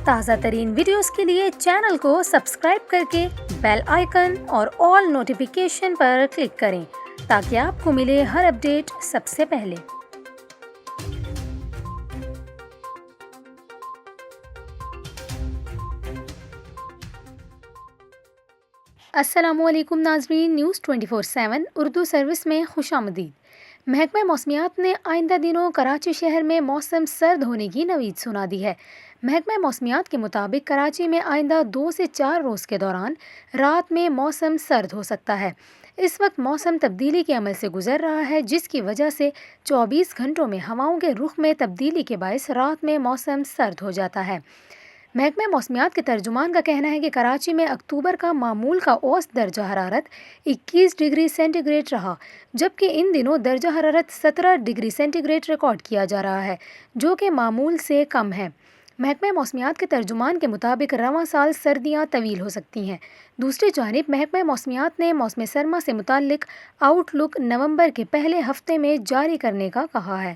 تازہ ترین ویڈیوز کے لیے چینل کو سبسکرائب کر کے بیل آئیکن اور آل نوٹیفیکیشن پر کلک کریں تاکہ آپ کو ملے ہر اپڈیٹ سب سے پہلے۔ السلام علیکم ناظرین، نیوز 24/7 اردو سروس میں خوش آمدید۔ محکمہ موسمیات نے آئندہ دنوں کراچی شہر میں موسم سرد ہونے کی نوید سنا دی ہے۔ محکمہ موسمیات کے مطابق کراچی میں آئندہ 2 سے 4 روز کے دوران رات میں موسم سرد ہو سکتا ہے۔ اس وقت موسم تبدیلی کے عمل سے گزر رہا ہے، جس کی وجہ سے 24 گھنٹوں میں ہواؤں کے رخ میں تبدیلی کے باعث رات میں موسم سرد ہو جاتا ہے۔ محکمہ موسمیات کے ترجمان کا کہنا ہے کہ کراچی میں اکتوبر کا معمول کا اوسط درجہ حرارت 21 ڈگری سینٹی گریڈ رہا، جبکہ ان دنوں درجہ حرارت 17 ڈگری سینٹی گریڈ ریکارڈ کیا جا رہا ہے، جو کہ معمول سے کم ہے۔ محکمہ موسمیات کے ترجمان کے مطابق رواں سال سردیاں طویل ہو سکتی ہیں۔ دوسری جانب محکمہ موسمیات نے موسم سرما سے متعلق آؤٹ لک نومبر کے پہلے ہفتے میں جاری کرنے کا کہا ہے۔